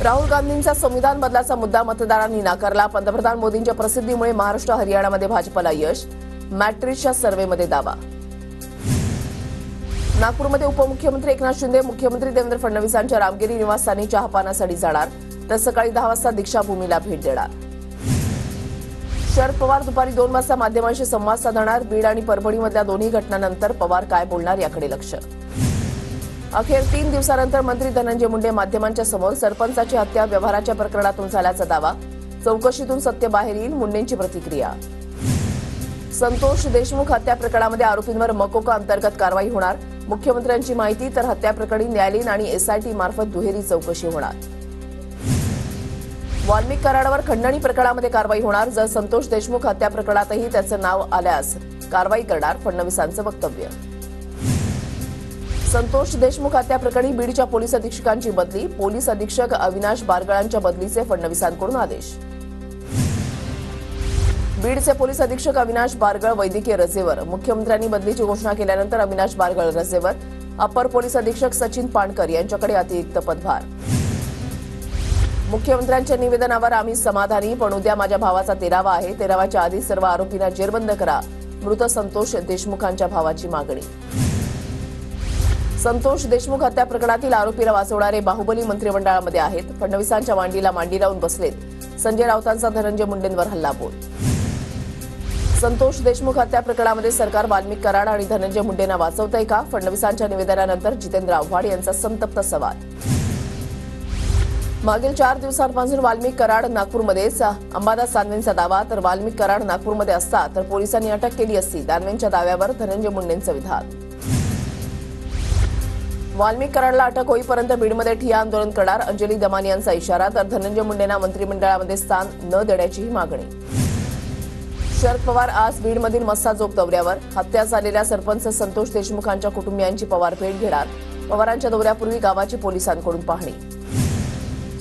राहुल गांधींचा संविधान बदलाचा मुद्दा मतदारांनी नाकारला. पंतप्रधान मोदींच्या प्रसिद्धीमुळे महाराष्ट्र हरियाणामध्ये भाजपला यश. मॅट्रिक्सच्या सर्व्हेमध्ये दावा. नागपूरमध्ये उपमुख्यमंत्री एकनाथ शिंदे मुख्यमंत्री देवेंद्र फडणवीसांच्या रामगिरी निवासस्थानी चहापानासाठी जाणार तर सकाळी 10 वाजता दीक्षाभूमीला भेट देणार. शरद पवार दुपारी 2 वाजता माध्यमांशी संवाद साधणार. बीड आणि परभणीमधल्या दोन्ही घटनांनंतर पवार काय बोलणार याकडे लक्ष. अखेर 3 दिवसानंतर मंत्री धनंजय मुंडे माध्यमांच्या समोर. सरपंचाची हत्या व्यवहाराच्या प्रकरणातून झाल्याचा दावा. चौकशीतून सत्य बाहेर येईल. मुंडेंची प्रतिक्रिया. संतोष देशमुख हत्या प्रकरणामध्ये आरोपींवर मकोका अंतर्गत कारवाई होणार. मुख्यमंत्र्यांची माहिती. तर हत्या प्रकरणी न्यायालयीन आणि एसआयटी मार्फत दुहेरी चौकशी होणार. वाल्मिक कराडावर खंडणी प्रकरणामध्ये कारवाई होणार. जर संतोष देशमुख हत्या प्रकरणातही त्याचं नाव आल्यास कारवाई करणार. फडणवीसांचं वक्तव्य. संतोष देशमुख हत्या प्रकरणी बीडच्या पोलीस अधीक्षकांची बदली. पोलीस अधीक्षक अविनाश बारगळांच्या बदलीचे फडणवीसांकडून आदेश. बीडचे पोलीस अधीक्षक अविनाश बारगळ वैद्यकीय रजेवर. मुख्यमंत्र्यांनी बदलीची घोषणा केल्यानंतर अविनाश बारगळ रजेवर. अपर पोलीस अधीक्षक सचिन पाणकर यांच्याकडे अतिरिक्त पदभार. मुख्यमंत्र्यांच्या निवेदनावर आम्ही समाधानी, पण उद्या माझ्या भावाचा 13वा आहे. 13व्याच्या आधी सर्व आरोपींना जेरबंद करा. मृत संतोष देशमुखांच्या भावाची मागणी. संतोष देशमुख हत्या प्रकरणातील आरोपीला वाचवणारे बाहुबली मंत्रिमंडळामध्ये आहेत. फडणवीसांच्या मांडी लावून बसलेत. संजय राऊतांचा धनंजय मुंडेंवर हल्लाबोल. संतोष देशमुख हत्या प्रकरणामध्ये सरकार वाल्मिक कराड आणि धनंजय मुंडेंना वाचवतंय का? फडणवीसांच्या निवेदनानंतर जितेंद्र आव्हाड यांचा संतप्त सवाल. मागील 4 दिवसांपासून वाल्मिक कराड नागपूरमध्येच. अंबादास दानवेंचा दावा. तर वाल्मिक कराड नागपूरमध्ये असता तर पोलिसांनी अटक केली असती. दानवेंच्या दाव्यावर धनंजय मुंडेंचं विधान. वाल्मिक कराडला अटक होईपर्यंत बीडमध्ये ठिय्या आंदोलन करणार. अंजली दमानी यांचा इशारा. तर धनंजय मुंडेंना मंत्रिमंडळामध्ये स्थान न देण्याचीही मागणी. शरद पवार आज बीडमधील मस्साजोग दौऱ्यावर. हत्या झालेल्या सरपंच संतोष देशमुखांच्या कुटुंबियांची पवार भेट घेणार. पवारांच्या दौऱ्यापूर्वी गावाची पोलिसांकडून पाहणी.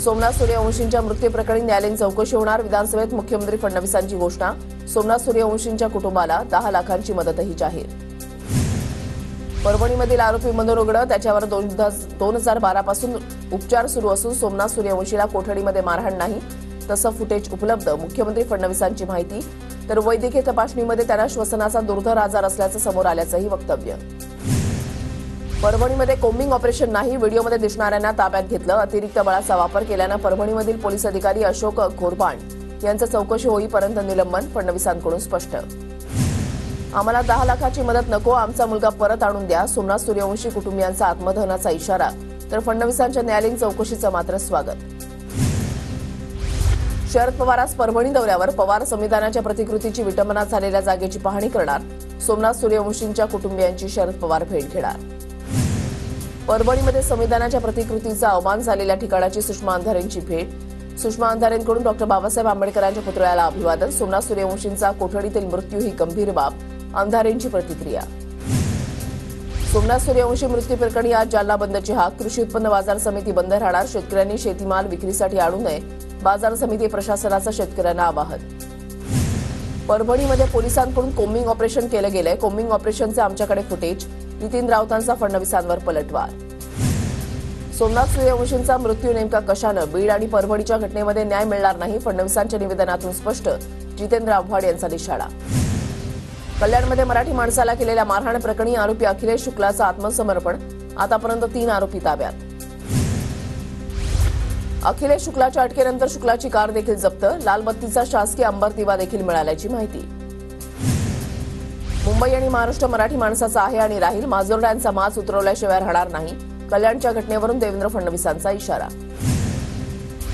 सोमनाथ सूर्यवंशींच्या मृत्यूप्रकरणी न्यायालयीन चौकशी होणार. विधानसभेत मुख्यमंत्री फडणवीसांची घोषणा. सोमनाथ सूर्यवंशींच्या कुटुंबाला 10 लाखांची मदतही जाहीर. परभणीमधील आरोपी मनोरुग्ण. त्याच्यावर 2012 पासून उपचार सुरू असून सोमनाथ सूर्यवंशीला कोठडीमध्ये मारहाण नाही तसं फुटेज उपलब्ध. मुख्यमंत्री फडणवीसांची माहिती. तर वैद्यकीय तपासणीमध्ये त्यांना श्वसनाचा दुर्धर आजार असल्याचं समोर आल्याचंही वक्तव्य. परभणीमध्ये कोम्बिंग ऑपरेशन नाही. व्हिडिओमध्ये दिसणाऱ्यांना ताब्यात घेतलं. अतिरिक्त बळाचा वापर केल्यानं परभणीमधील पोलीस अधिकारी अशोक घोरबाण यांचं चौकशी होईपर्यंत निलंबन. फडणवीसांकडून स्पष्ट. आम्हाला 10 लाखाची मदत नको. आमचा मुलगा परत आणून द्या. सोमनाथ सूर्यवंशी कुटुंबियांचा आत्मदहनाचा इशारा. तर फडणवीसांच्या न्यायालयीन चौकशीचं मात्र स्वागत. शरद पवार आज परभणी दौऱ्यावर. पवार संविधानाच्या प्रतिकृतीची विटंबना झालेल्या जागेची पाहणी करणार. सोमनाथ सूर्यवंशींच्या कुटुंबियांची शरद पवार भेट घेणार. परभणीमध्ये संविधानाच्या प्रतिकृतीचा अवमान झालेल्या ठिकाणाची सुषमा अंधारेंची भेट. सुषमा अंधारेंकडून डॉ. बाबासाहेब आंबेडकरांच्या पुतळ्याला अभिवादन. सोमनाथ सूर्यवंशींचा कोठडीतील मृत्यू ही गंभीर बाब. अंधारेंची प्रतिक्रिया. सोमनाथ सूर्यवंशी मृत्यू प्रकरणी आज जालना बंदची हाक. कृषी उत्पन्न बाजार समिती बंद राहणार. शेतकऱ्यांनी शेतीमाल विक्रीसाठी आणू नये. बाजार समिती प्रशासनाचं शेतकऱ्यांना आवाहन. परभणीमध्ये पोलिसांकडून कोम्बिंग ऑपरेशन केलं गेलंय. कोम्बिंग ऑपरेशनचे आमच्याकडे फुटेज. नितीन राऊतांचा फडणवीसांवर पलटवार. सोमनाथ सूर्यवंशींचा मृत्यू नेमका कशानं? बीड आणि परभणीच्या घटनेमध्ये न्याय मिळणार नाही. फडणवीसांच्या निवेदनातून स्पष्ट. जितेंद्र आव्हाड यांचा इशारा. कल्याणमध्ये मराठी माणसाला केलेल्या मारहाण प्रकरणी आरोपी अखिलेश शुक्लाचं आत्मसमर्पण. आतापर्यंत 3 आरोपी ताब्यात. अखिलेश शुक्लाच्या अटकेनंतर शुक्लाची कार देखील जप्त. लालबत्तीचा शासकीय अंबर दिवा देखील मिळाल्याची माहिती. मुंबई आणि महाराष्ट्र मराठी माणसाचा आहे आणि राहील. माजोर्ड्यांचा माज उतरवल्याशिवाय राहणार नाही. कल्याणच्या घटनेवरून देवेंद्र फडणवीसांचा इशारा.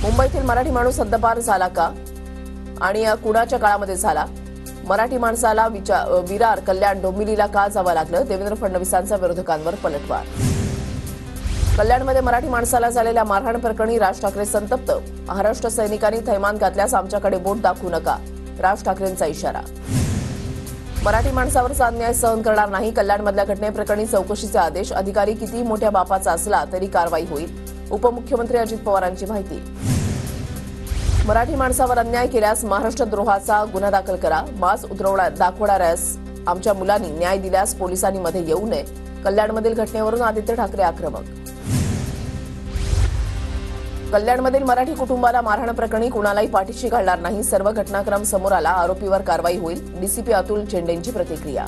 मुंबईतील मराठी माणूस हद्दपार झाला का आणि कुणाच्या काळामध्ये झाला? मराठी माणसाला विरार, कल्याण, डोंबिवलीला का जावं लागलं? देवेंद्र फडणवीसांचा विरोधकांवर पलटवार. कल्याणमध्ये मराठी माणसाला झालेल्या मारहाण प्रकरणी राज ठाकरे संतप्त. महाराष्ट्र सैनिकांनी थैमान घातल्यास आमच्याकडे बोट दाखवू नका. राज ठाकरेंचा इशारा. मराठी माणसावरचा अन्याय सहन करणार नाही. कल्याणमधल्या घटनेप्रकरणी चौकशीचे आदेश. अधिकारी कितीही मोठ्या बापाचा असला तरी कारवाई होईल. उपमुख्यमंत्री अजित पवारांची माहिती. मराठी माणसावर अन्याय केल्यास महाराष्ट्रद्रोहाचा गुन्हा दाखल करा. माज दाखवणाऱ्यास आमच्या मुलांनी न्याय दिल्यास पोलिसांनी मध्ये येऊ नये. कल्याणमधील घटनेवरून आदित्य ठाकरे आक्रमक. कल्याणमधील मराठी कुटुंबाला मारहाण प्रकरणी कुणालाही पाठीशी घालणार नाही, सर्व घटनाक्रम समोर आला, आरोपीवर कारवाई होईल, डीसीपी अतुल चेंडेंची प्रतिक्रिया.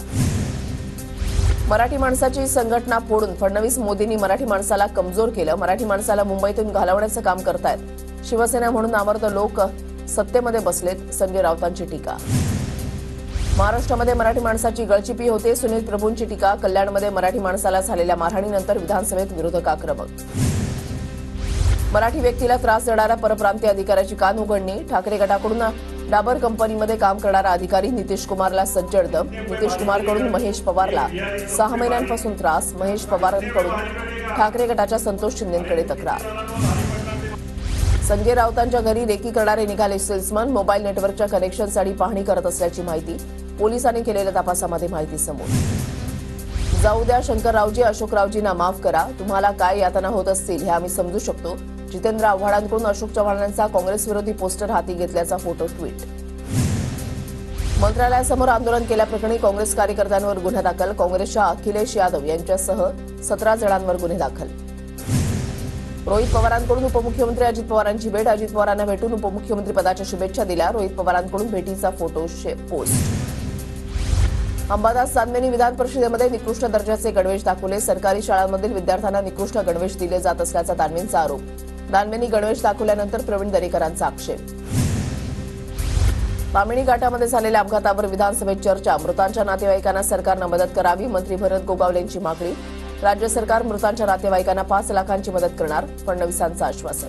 मराठी माणसाची संघटना फोडून फडणवीस मोदींनी मराठी माणसाला कमजोर केलं, मराठी माणसाला मुंबईतून घालवण्याचं काम करतायत, शिवसेना म्हणून नामर्द लोक सत्तेमध्ये बसलेत, संजय राऊतांची टीका. महाराष्ट्रामध्ये मराठी माणसाची गळचिपी होते, सुनील प्रभूंची टीका. कल्याणमध्ये मराठी माणसाला झालेल्या मारहाणीनंतर विधानसभेत विरोधक आक्रमक. मराठी व्यक्तीला त्रास देणाऱ्या परप्रांतीय अधिकाऱ्याची कान उघडणी. ठाकरे गटाकडून डाबर कंपनीमध्ये काम करणारा अधिकारी नितीश कुमारला सज्जड दम. नितीश कुमारकडून महेश पवारला 6 महिन्यांपासून त्रास. महेश पवारांकडून ठाकरे गटाच्या संतोष शिंदेकडे तक्रार. संजय राऊतांच्या घरी रेकी करणारे निघाले सेल्समन. मोबाईल नेटवर्कच्या कनेक्शनसाठी पाहणी करत असल्याची माहिती. पोलिसांनी केलेल्या तपासामध्ये माहिती समोर. जाऊ द्या शंकररावजी, अशोकरावजींना माफ करा, तुम्हाला काय यातना होत असतील हे आम्ही समजू शकतो. जितेंद्र आव्हाडांकडून अशोक चव्हाणांचा काँग्रेस विरोधी पोस्टर हाती घेतल्याचा फोटो ट्विट. मंत्रालयासमोर आंदोलन केल्याप्रकरणी काँग्रेस कार्यकर्त्यांवर गुन्हा दाखल. काँग्रेसच्या अखिलेश यादव यांच्यासह 17 जणांवर गुन्हे दाखल. रोहित पवारांकडून उपमुख्यमंत्री अजित पवारांची भेट. अजित पवारांना भेटून उपमुख्यमंत्री पदाच्या शुभेच्छा दिल्या. रोहित पवारांकडून भेटीचा फोटो पोस्ट. अंबादास दानवेंनी विधान परिषदेमध्ये निकृष्ट दर्जाचे गणवेश दाखवले. सरकारी शाळांमधील विद्यार्थ्यांना निकृष्ट गणवेश दिले जात असल्याचा दानवेंचा आरोप. दानवेंनी गणवेश दाखवल्यानंतर प्रवीण दरेकरांचा आक्षेप. तामिणी घाटामध्ये झालेल्या अपघातावर विधानसभेत चर्चा. मृतांच्या नातेवाईकांना सरकारनं मदत करावी, मंत्री भरत गोगावलेंची मागणी. राज्य सरकार मृतांच्या नातेवाईकांना 5 लाखांची मदत करणार, फडणवीसांचं आश्वासन.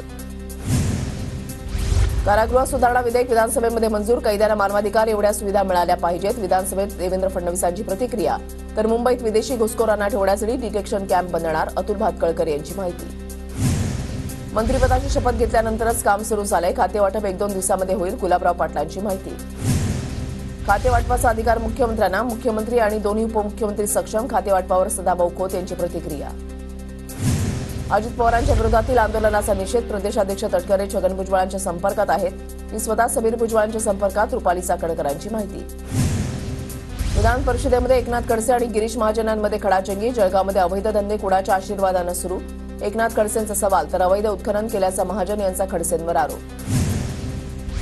कारागृह सुधारणा विधेयक विधानसभेमध्ये मंजूर. कैद्यांना मानवाधिकार एवढ्या सुविधा मिळाल्या पाहिजेत. विधानसभेत देवेंद्र फडणवीसांची प्रतिक्रिया. तर मुंबईत विदेशी घुसखोरांना ठेवण्यासाठी डिटेक्शन कॅम्प बनणार, अतुल भातखळकर यांची माहिती. मंत्रिपदाची शपथ घेतल्यानंतरच काम सुरू झालंय. खातेवाटप 1-2 दिवसामध्ये होईल, गुलाबराव पाटलांची माहिती. खातेवाटपाचा अधिकार मुख्यमंत्र्यांना, मुख्यमंत्री आणि दोन्ही उपमुख्यमंत्री सक्षम. खातेवाटपावर सदाभाऊ खोत यांची प्रतिक्रिया. अजित पवारांच्या विरोधातील आंदोलनाचा निषेध. प्रदेशाध्यक्ष तटकरे छगन भुजबळांच्या संपर्कात आहेत. मी स्वतः समीर भुजबळांच्या संपर्कात, रुपाली चाकणकरांची माहिती. विधान परिषदेमध्ये एकनाथ खडसे आणि गिरीश महाजनांमध्ये खडाजंगी. जळगावमध्ये अवैध धंदे कुणाच्या आशीर्वादानं सुरू, एकनाथ खडसेंचा सवाल. तर अवैध उत्खनन केल्याचा महाजन यांचा खडसेंवर आरोप.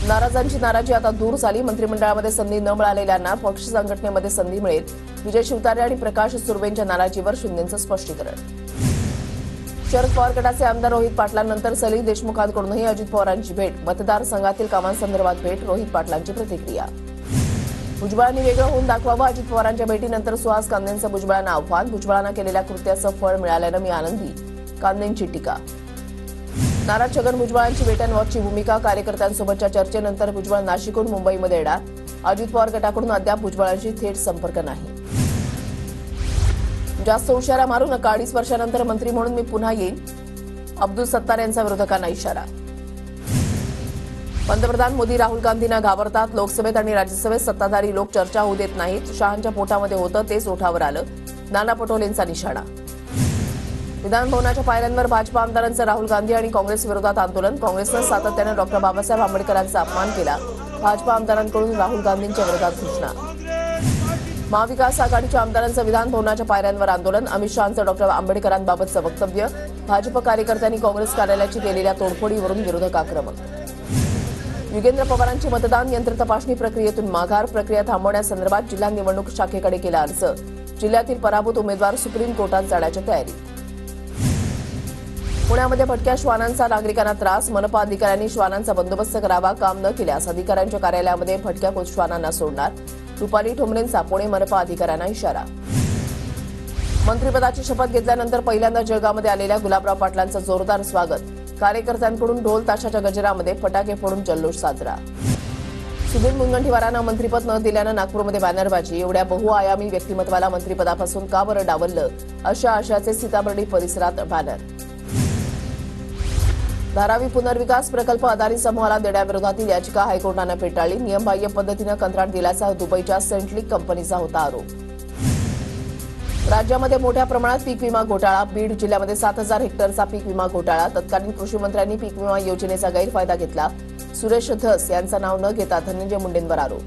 नाराजांची नाराजी आता दूर झाली. मंत्रिमंडळामध्ये संधी न मिळालेल्यांना पक्ष संघटनेमध्ये संधी मिळेल. विजय शिवतारे आणि प्रकाश सुर्वेंच्या नाराजीवर शिंदेंचं स्पष्टीकरण. शरद पवार गटाचे आमदार रोहित पाटलांनंतर सलील देशमुखांकडूनही अजित पवारांची भेट. मतदारसंघातील कामांसंदर्भात भेट. रोहित पाटलांची प्रतिक्रिया. भुजबळांनी वेगळं होऊन दाखवावं. अजित पवारांच्या भेटीनंतर सुहास कांदेंचं भुजबळांना आव्हान. भुजबळांना केलेल्या कृत्याचं फळ मिळाल्यानं मी आनंदी, कांदेंची टीका. नाराज छगन भुजबळांची वेट अँड वॉचची भूमिका. कार्यकर्त्यांसोबतच्या चर्चेनंतर भुजबळ नाशिकहून मुंबईमध्ये येणार. अजित पवार गटाकडून अद्याप भुजबळांशी थेट संपर्क नाही. जास्त उशारा मारू नका, 2.5 वर्षानंतर मंत्री म्हणून मी पुन्हा येईन, अब्दुल सत्तार यांचा विरोधकांना इशारा. पंतप्रधान मोदी राहुल गांधींना घाबरतात. लोकसभेत आणि राज्यसभेत सत्ताधारी लोक चर्चा होऊ देत नाहीत. शहांच्या पोटामध्ये होतं तेच ओठावर आलं, नाना पटोलेंचा निशाणा. विधानभवनाच्या पायऱ्यांवर भाजपा आमदारांचं राहुल गांधी आणि काँग्रेस विरोधात आंदोलन. काँग्रेसनं सातत्यानं डॉ. बाबासाहेब आंबेडकरांचा अपमान केला. भाजपा आमदारांकडून राहुल गांधींच्या विरोधात घोषणा. महाविकास आघाडीच्या आमदारांचं विधानभवनाच्या पायऱ्यांवर आंदोलन. अमित शहांचं डॉ. आंबेडकरांबाबतचं वक्तव्य. भाजप कार्यकर्त्यांनी काँग्रेस कार्यालयाची केलेल्या तोडफोडीवरून विरोधक आक्रमक. युगेंद्र पवारांची मतदान यंत्र तपासणी प्रक्रियेतून माघार. प्रक्रिया थांबवण्यासंदर्भात जिल्हा निवडणूक शाखेकडे केला अर्ज. जिल्ह्यातील पराभूत उमेदवार सुप्रीम कोर्टात जाण्याची तयारी. पुण्यामध्ये भटक्या श्वानांचा नागरिकांना त्रास. मनपा अधिकाऱ्यांनी श्वानांचा बंदोबस्त करावा, काम न केल्यास अधिकाऱ्यांच्या कार्यालयामध्ये भटक्या श्वानांना सोडणार. रुपाली ठोंबरेंचा पुणे मनपा अधिकाऱ्यांना इशारा. मंत्रिपदाची शपथ घेतल्यानंतर पहिल्यांदा जळगावमध्ये आलेल्या गुलाबराव पाटलांचं जोरदार स्वागत. कार्यकर्त्यांकडून ढोल ताशाच्या गजरामध्ये फटाके फोडून जल्लोष साजरा. सुधीर मुनगंटीवारांना मंत्रिपद न दिल्यानं नागपूरमध्ये बॅनरबाजी. एवढ्या बहुआयामी व्यक्तिमत्वाला मंत्रिपदापासून का बरं डावललं, अशा आशयाचे सीताबर्डी परिसरात बॅनर. धारावी पुनर्विकास प्रकल्प अदानी समूहाला देण्याविरोधातील याचिका हायकोर्टानं फेटाळली. नियमबाह्य पद्धतीनं कंत्राट दिल्याचा दुबईच्या सेंट्लिक कंपनीचा होता आरोप. राज्यामध्ये मोठ्या प्रमाणात पीक विमा घोटाळा. बीड जिल्ह्यामध्ये 7,000 हेक्टरचा पीक विमा घोटाळा. तत्कालीन कृषी मंत्र्यांनी पीक विमा योजनेचा गैरफायदा घेतला. सुरेश धस यांचं नाव न घेता धनंजय मुंडेंवर आरोप.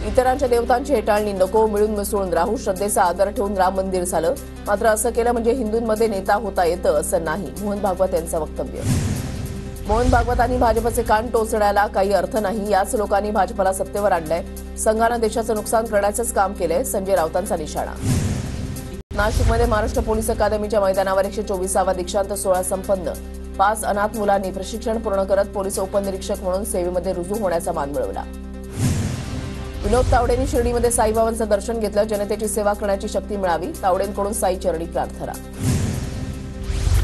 इतरांच्या देवतांची हेटाळणी नको, मिळून मिसळून राहू, श्रद्धेचा आदर ठेवून राम मंदिर झालं. मात्र असं केलं म्हणजे हिंदूंमध्ये नेता होता येतं असं नाही. मोहन भागवत यांचं वक्तव्य. मोहन भागवतांनी भाजपचे कान टोचण्याला काही अर्थ नाही. याच लोकांनी भाजपला सत्तेवर आणलंय. संघानं देशाचं नुकसान करण्याचंच काम केलंय. संजय राऊतांचा निशाणा. नाशिकमध्ये महाराष्ट्र पोलीस अकादमीच्या मैदानावर 124वा दीक्षांत सोहळा संपन्न. 5 अनाथ मुलांनी प्रशिक्षण पूर्ण करत पोलीस उपनिरीक्षक म्हणून सेवेमध्ये रुजू होण्याचा मान मिळवला. विनोद तावडेंनी शिर्डीमध्ये साईबाबांचं दर्शन घेतलं. जनतेची सेवा करण्याची शक्ती मिळावी, तावडेंकडून साई चरणी प्रार्थना.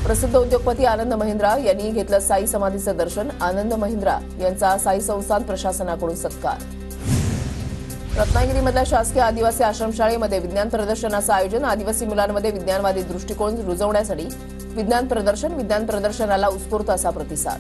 प्रसिद्ध उद्योगपती आनंद महिंद्रा यांनी घेतलं साई समाधीचं दर्शन. आनंद महिंद्रा यांचा साई संस्थान प्रशासनाकडून सत्कार. रत्नागिरीमधल्या शासकीय आदिवासी आश्रमशाळेमध्ये विज्ञान प्रदर्शनाचं आयोजन. आदिवासी मुलांमध्ये विज्ञानवादी दृष्टिकोन रुजवण्यासाठी विज्ञान प्रदर्शनाला उत्स्फूर्त असा प्रतिसाद.